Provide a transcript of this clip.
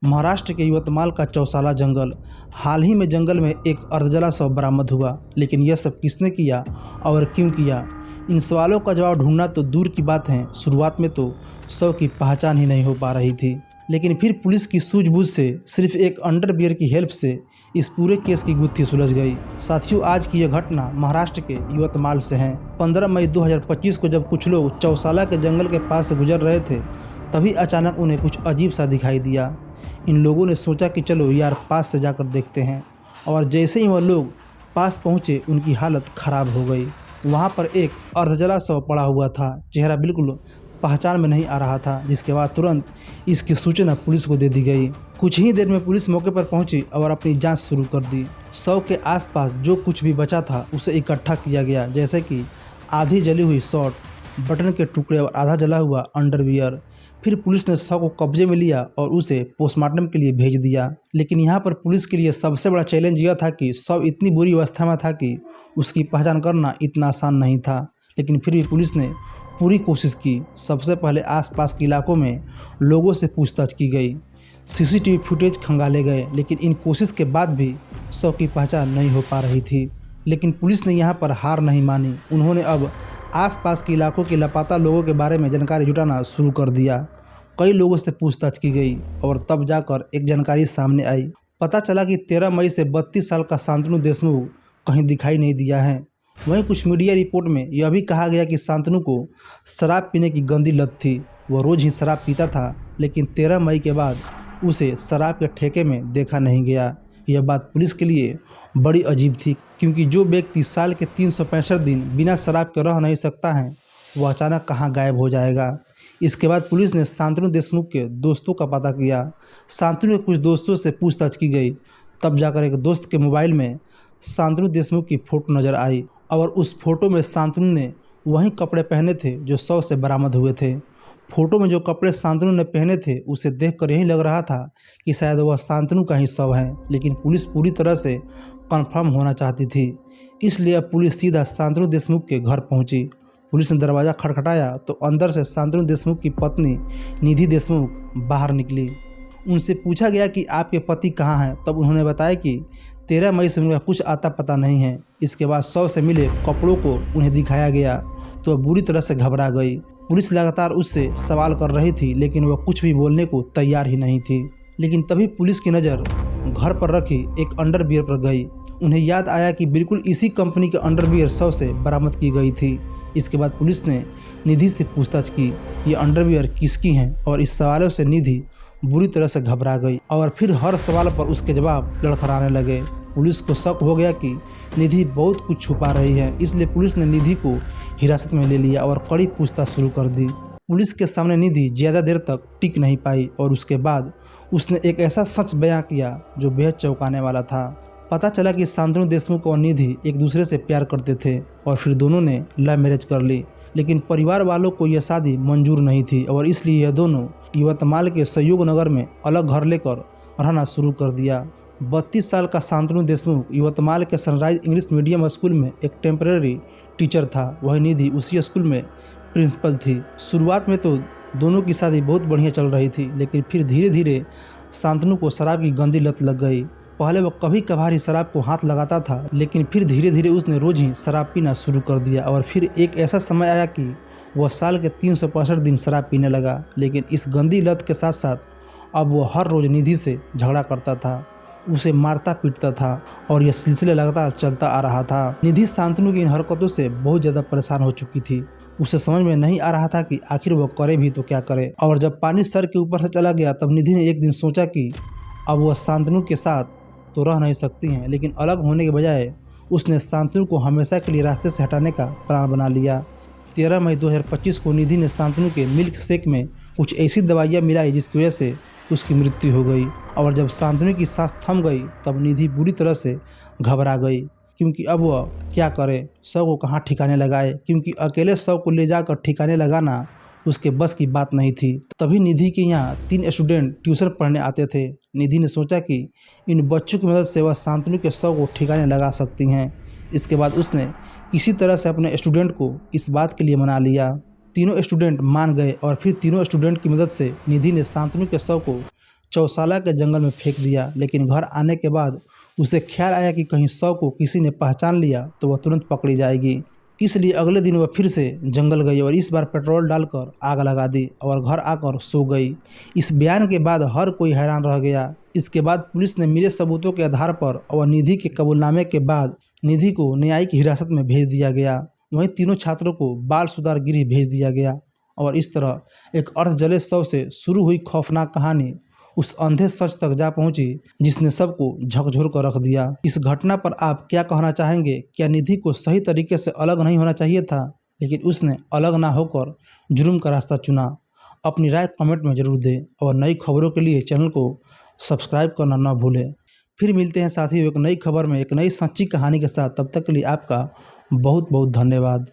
महाराष्ट्र के यवतमाल का चौसाला जंगल। हाल ही में जंगल में एक अर्धजला शव बरामद हुआ, लेकिन यह सब किसने किया और क्यों किया, इन सवालों का जवाब ढूंढना तो दूर की बात है। शुरुआत में तो शव की पहचान ही नहीं हो पा रही थी, लेकिन फिर पुलिस की सूझबूझ से, सिर्फ एक अंडरवियर की हेल्प से इस पूरे केस की गुत्थी सुलझ गई। साथियों, आज की यह घटना महाराष्ट्र के यवतमाल से है। 15 मई 2025 को जब कुछ लोग चौसाला के जंगल के पास से गुजर रहे थे, तभी अचानक उन्हें कुछ अजीब सा दिखाई दिया। इन लोगों ने सोचा कि चलो यार पास से जाकर देखते हैं, और जैसे ही वह लोग पास पहुंचे उनकी हालत ख़राब हो गई। वहां पर एक अर्धजला शव पड़ा हुआ था, चेहरा बिल्कुल पहचान में नहीं आ रहा था, जिसके बाद तुरंत इसकी सूचना पुलिस को दे दी गई। कुछ ही देर में पुलिस मौके पर पहुंची और अपनी जांच शुरू कर दी। शव के आसपास जो कुछ भी बचा था उसे इकट्ठा किया गया, जैसे कि आधी जली हुई शर्ट, बटन के टुकड़े और आधा जला हुआ अंडरवियर। फिर पुलिस ने शव को कब्जे में लिया और उसे पोस्टमार्टम के लिए भेज दिया। लेकिन यहाँ पर पुलिस के लिए सबसे बड़ा चैलेंज यह था कि शव इतनी बुरी अवस्था में था कि उसकी पहचान करना इतना आसान नहीं था। लेकिन फिर भी पुलिस ने पूरी कोशिश की। सबसे पहले आसपास के इलाकों में लोगों से पूछताछ की गई, सीसीटीवी फुटेज खंगाले गए, लेकिन इन कोशिश के बाद भी शव की पहचान नहीं हो पा रही थी। लेकिन पुलिस ने यहाँ पर हार नहीं मानी। उन्होंने अब आसपास के इलाकों के लापता लोगों के बारे में जानकारी जुटाना शुरू कर दिया। कई लोगों से पूछताछ की गई और तब जाकर एक जानकारी सामने आई। पता चला कि 13 मई से 32 साल का शांतनु देशमुख कहीं दिखाई नहीं दिया है। वहीं कुछ मीडिया रिपोर्ट में यह भी कहा गया कि शांतनु को शराब पीने की गंदी लत थी। वह रोज़ ही शराब पीता था, लेकिन 13 मई के बाद उसे शराब के ठेके में देखा नहीं गया। यह बात पुलिस के लिए बड़ी अजीब थी, क्योंकि जो व्यक्ति साल के 365 दिन बिना शराब के रह नहीं सकता है, वह अचानक कहाँ गायब हो जाएगा। इसके बाद पुलिस ने शांतनु देशमुख के दोस्तों का पता किया। शांतनु के कुछ दोस्तों से पूछताछ की गई, तब जाकर एक दोस्त के मोबाइल में शांतनु देशमुख की फ़ोटो नज़र आई, और उस फोटो में शांतनु ने वही कपड़े पहने थे जो शव से बरामद हुए थे। फोटो में जो कपड़े शांतनु ने पहने थे उसे देखकर यही लग रहा था कि शायद वह शांतनु का ही शव है, लेकिन पुलिस पूरी तरह से कंफर्म होना चाहती थी। इसलिए अब पुलिस सीधा शांतनु देशमुख के घर पहुंची। पुलिस ने दरवाज़ा खटखटाया तो अंदर से शांतनु देशमुख की पत्नी निधि देशमुख बाहर निकली। उनसे पूछा गया कि आपके पति कहाँ हैं, तब उन्होंने बताया कि 13 मई से उनका कुछ आता पता नहीं है। इसके बाद शव से मिले कपड़ों को उन्हें दिखाया गया तो वह बुरी तरह से घबरा गई। पुलिस लगातार उससे सवाल कर रही थी, लेकिन वह कुछ भी बोलने को तैयार ही नहीं थी। लेकिन तभी पुलिस की नज़र घर पर रखी एक अंडरवियर पर गई। उन्हें याद आया कि बिल्कुल इसी कंपनी के अंडरवियर शव से बरामद की गई थी। इसके बाद पुलिस ने निधि से पूछताछ की, ये अंडरवियर किसकी हैं, और इस सवालों से निधि बुरी तरह से घबरा गई और फिर हर सवाल पर उसके जवाब लड़खड़ाने लगे। पुलिस को शक हो गया कि निधि बहुत कुछ छुपा रही है, इसलिए पुलिस ने निधि को हिरासत में ले लिया और कड़ी पूछताछ शुरू कर दी। पुलिस के सामने निधि ज़्यादा देर तक टिक नहीं पाई और उसके बाद उसने एक ऐसा सच बयां किया जो बेहद चौंकाने वाला था। पता चला कि शांतनु देशमुख और निधि एक दूसरे से प्यार करते थे और फिर दोनों ने लव मैरिज कर ली, लेकिन परिवार वालों को यह शादी मंजूर नहीं थी और इसलिए यह दोनों यवतमाल के सहयोग नगर में अलग घर लेकर रहना शुरू कर दिया। 32 साल का शांतनु देशमुख यवतमाल के सनराइज इंग्लिश मीडियम स्कूल में एक टेम्परेरी टीचर था। वही निधि उसी स्कूल में प्रिंसिपल थी। शुरुआत में तो दोनों की शादी बहुत बढ़िया चल रही थी, लेकिन फिर धीरे धीरे शांतनु को शराब की गंदी लत लग गई। पहले वह कभी कभार ही शराब को हाथ लगाता था, लेकिन फिर धीरे धीरे उसने रोज़ ही शराब पीना शुरू कर दिया और फिर एक ऐसा समय आया कि वह साल के 365 दिन शराब पीने लगा। लेकिन इस गंदी लत के साथ साथ अब वह हर रोज़ निधि से झगड़ा करता था, उसे मारता पीटता था और यह सिलसिला लगातार चलता आ रहा था। निधि शांतनु की इन हरकतों से बहुत ज़्यादा परेशान हो चुकी थी। उसे समझ में नहीं आ रहा था कि आखिर वह करे भी तो क्या करे। और जब पानी सर के ऊपर से चला गया तब निधि ने एक दिन सोचा कि अब वह शांतनु के साथ तो रह नहीं सकती हैं, लेकिन अलग होने के बजाय उसने शांतनु को हमेशा के लिए रास्ते से हटाने का प्लान बना लिया। 13 मई 2025 को निधि ने शांतनु के मिल्क शेक में कुछ ऐसी दवाइयाँ मिलाई जिसकी वजह से उसकी मृत्यु हो गई। और जब शांतनु की सांस थम गई तब निधि बुरी तरह से घबरा गई, क्योंकि अब वह क्या करे, शव को कहाँ ठिकाने लगाए, क्योंकि अकेले शव को ले जाकर ठिकाने लगाना उसके बस की बात नहीं थी। तभी निधि के यहाँ 3 स्टूडेंट ट्यूशन पढ़ने आते थे। निधि ने सोचा कि इन बच्चों की मदद से वह शांतनु के शव को ठिकाने लगा सकती हैं। इसके बाद उसने किसी तरह से अपने स्टूडेंट को इस बात के लिए मना लिया। तीनों स्टूडेंट मान गए और फिर तीनों स्टूडेंट की मदद से निधि ने शांतनु के शव को चौसाला के जंगल में फेंक दिया, लेकिन घर आने के बाद उसे ख्याल आया कि कहीं शव को किसी ने पहचान लिया तो वह तुरंत पकड़ी जाएगी। इसलिए अगले दिन वह फिर से जंगल गई और इस बार पेट्रोल डालकर आग लगा दी और घर आकर सो गई। इस बयान के बाद हर कोई हैरान रह गया। इसके बाद पुलिस ने मिले सबूतों के आधार पर और निधि के कबूलनामे के बाद निधि को न्यायिक हिरासत में भेज दिया गया। वहीं तीनों छात्रों को बाल सुधार गृह भेज दिया गया और इस तरह एक अर्ध जले शव से शुरू हुई खौफनाक कहानी उस अंधे सच तक जा पहुंची जिसने सबको झकझोर कर रख दिया। इस घटना पर आप क्या कहना चाहेंगे? क्या निधि को सही तरीके से अलग नहीं होना चाहिए था, लेकिन उसने अलग ना होकर जुर्म का रास्ता चुना? अपनी राय कमेंट में ज़रूर दें और नई खबरों के लिए चैनल को सब्सक्राइब करना ना भूलें। फिर मिलते हैं साथियों एक नई खबर में एक नई सच्ची कहानी के साथ। तब तक के लिए आपका बहुत बहुत धन्यवाद।